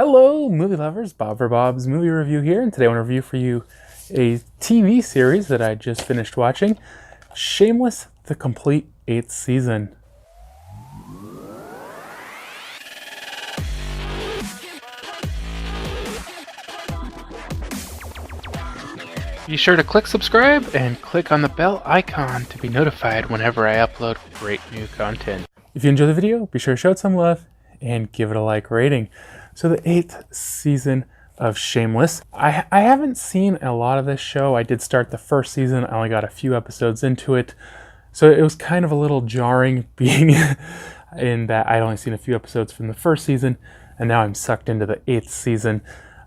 Hello, movie lovers. Bob for Bob's Movie Review here, and today I want to review for you a TV series that I just finished watching, Shameless, the complete 8th season. Be sure to click subscribe and click on the bell icon to be notified whenever I upload great new content. If you enjoy the video, be sure to show it some love and give it a like rating. So the 8th season of Shameless. I haven't seen a lot of this show. I did start the first season. I only got a few episodes into it. So it was kind of a little jarring being in that I'd only seen a few episodes from the first season, and now I'm sucked into the 8th season.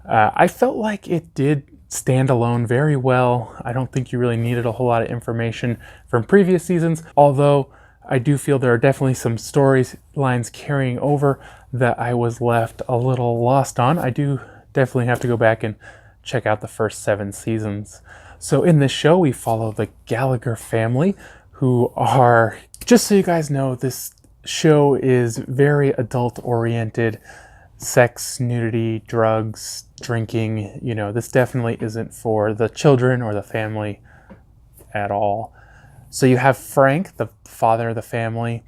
I felt like it did stand alone very well. I don't think you really needed a whole lot of information from previous seasons, although I do feel there are definitely some storylines carrying over that I was left a little lost on. I do definitely have to go back and check out the first 7 seasons. So in this show, we follow the Gallagher family, who are, just so you guys know, this show is very adult-oriented. Sex, nudity, drugs, drinking, this definitely isn't for the children or the family at all. So you have Frank, the father of the family,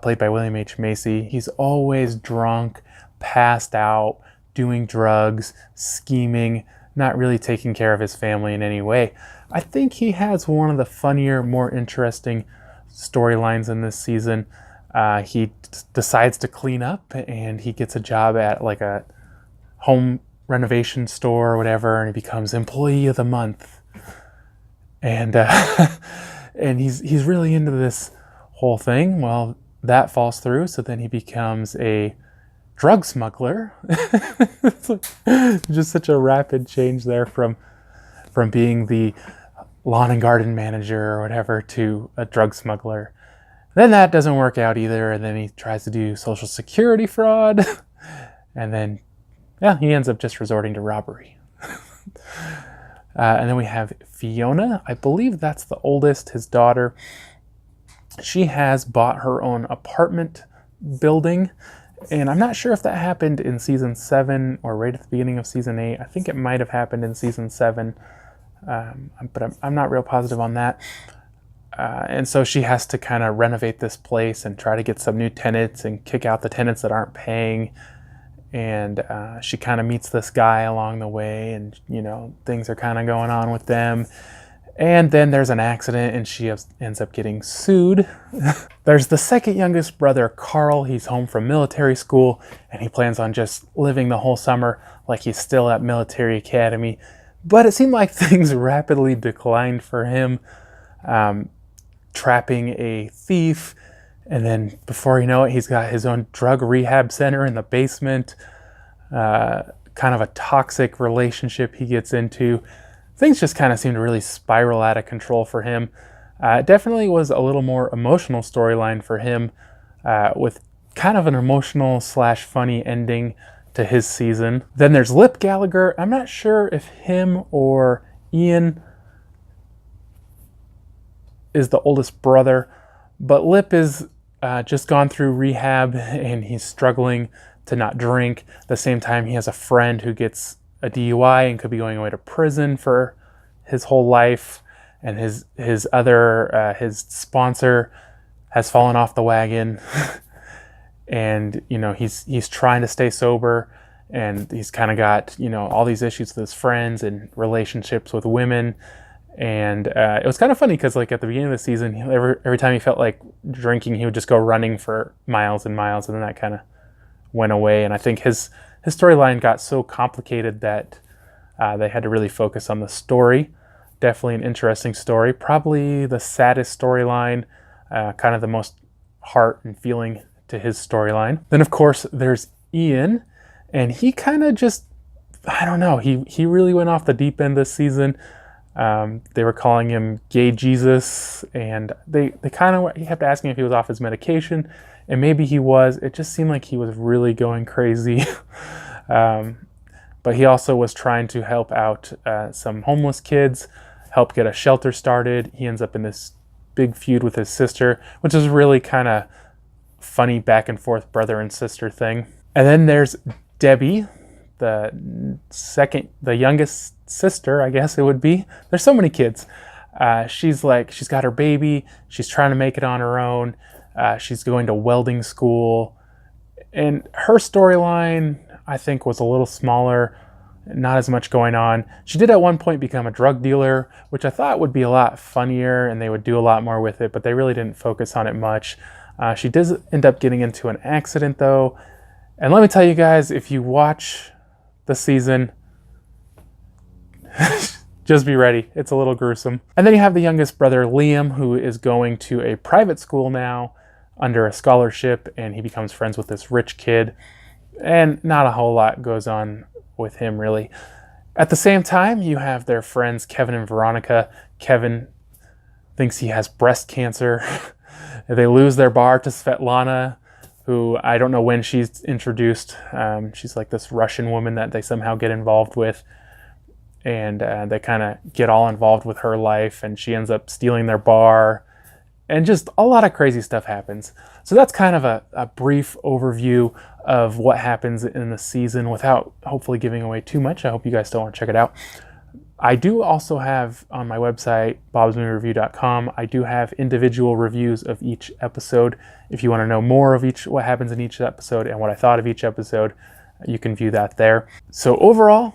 played by William H. Macy. He's always drunk, passed out, doing drugs, scheming, not really taking care of his family in any way. I think he has one of the funnier, more interesting storylines in this season. He decides to clean up, and he gets a job at like a home renovation store or whatever, and he becomes Employee of the Month. And and he's really into this whole thing. Well, that falls through, so then he becomes a drug smuggler. It's like, just such a rapid change there from being the lawn and garden manager or whatever to a drug smuggler. Then that doesn't work out either, and then he tries to do Social Security fraud, and then, he ends up just resorting to robbery. And then we have Fiona. I believe that's the oldest, his daughter. She has bought her own apartment building, and I'm not sure if that happened in season 7 or right at the beginning of season 8. I think it might have happened in season 7, but I'm not real positive on that. And so she has to kind of renovate this place and try to get some new tenants and kick out the tenants that aren't paying. And she kind of meets this guy along the way, and things are kind of going on with them. And then there's an accident, and she ends up getting sued. There's the second youngest brother, Carl. He's home from military school, and he plans on just living the whole summer like he's still at military academy. But it seemed like things rapidly declined for him, trapping a thief. And then before you know it, he's got his own drug rehab center in the basement. Kind of a toxic relationship he gets into. Things just kind of seem to really spiral out of control for him. It definitely was a little more emotional storyline for him, with kind of an emotional / funny ending to his season. Then there's Lip Gallagher. I'm not sure if him or Ian is the oldest brother, but Lip is just gone through rehab, and he's struggling to not drink. At the same time, he has a friend who gets a DUI and could be going away to prison for his whole life, and his sponsor has fallen off the wagon. And he's trying to stay sober, and he's kind of got all these issues with his friends and relationships with women. And it was kind of funny because at the beginning of the season, every time he felt like drinking, he would just go running for miles and miles, and then that kind of went away. And I think his storyline got so complicated that they had to really focus on the story. Definitely an interesting story. Probably the saddest storyline, kind of the most heart and feeling to his storyline. Then, of course, there's Ian, and he kind of just, I don't know, he really went off the deep end this season. They were calling him Gay Jesus, and they kind of kept asking if he was off his medication, and maybe he was. It just seemed like he was really going crazy. But he also was trying to help out some homeless kids, help get a shelter started. He ends up in this big feud with his sister, which is really kind of funny back and forth brother and sister thing. And then there's Debbie, the youngest sister, I guess it would be. There's so many kids. She's got her baby. She's trying to make it on her own. She's going to welding school. And her storyline, I think, was a little smaller. Not as much going on. She did at one point become a drug dealer, which I thought would be a lot funnier and they would do a lot more with it, but they really didn't focus on it much. She does end up getting into an accident though. And let me tell you guys, if you watch the season, just be ready. It's a little gruesome. And then you have the youngest brother, Liam, who is going to a private school now under a scholarship, and he becomes friends with this rich kid. And not a whole lot goes on with him, really. At the same time, you have their friends, Kevin and Veronica. Kevin thinks he has breast cancer. They lose their bar to Svetlana, who I don't know when she's introduced. She's like this Russian woman that they somehow get involved with. And they kind of get all involved with her life, and she ends up stealing their bar. And just a lot of crazy stuff happens. So that's kind of a brief overview of what happens in the season without hopefully giving away too much. I hope you guys still want to check it out. I do also have on my website, BobsMovieReview.com, I do have individual reviews of each episode. If you want to know more of what happens in each episode and what I thought of each episode, you can view that there. So overall,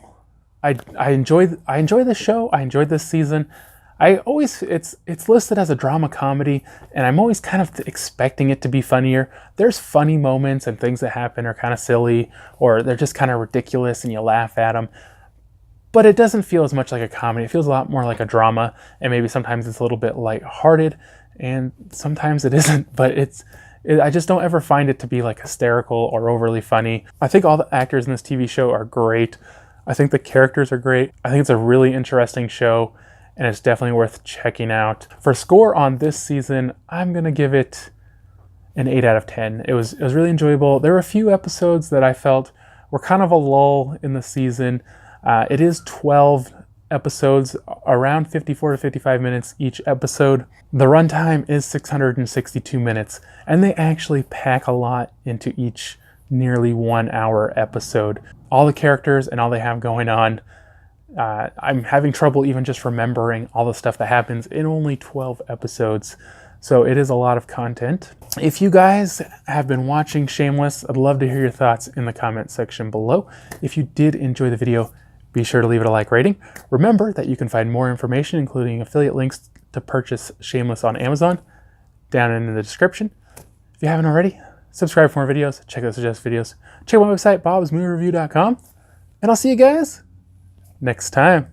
I enjoy this show. I enjoyed this season. It's listed as a drama comedy, and I'm always kind of expecting it to be funnier. There's funny moments and things that happen are kind of silly, or they're just kind of ridiculous and you laugh at them. But it doesn't feel as much like a comedy. It feels a lot more like a drama, and maybe sometimes it's a little bit lighthearted, and sometimes it isn't, but I just don't ever find it to be like hysterical or overly funny. I think all the actors in this TV show are great. I think the characters are great. I think it's a really interesting show, and it's definitely worth checking out. For score on this season, I'm gonna give it an 8 out of 10. It was really enjoyable. There were a few episodes that I felt were kind of a lull in the season. It is 12 episodes, around 54 to 55 minutes each episode. The runtime is 662 minutes, and they actually pack a lot into each nearly 1 hour episode. All the characters and all they have going on, I'm having trouble even just remembering all the stuff that happens in only 12 episodes. So it is a lot of content. If you guys have been watching Shameless, I'd love to hear your thoughts in the comment section below. If you did enjoy the video, be sure to leave it a like rating. Remember that you can find more information, including affiliate links to purchase Shameless on Amazon, down in the description. If you haven't already, subscribe for more videos, check out suggested videos, check out my website, BobsMovieReview.com, and I'll see you guys next time.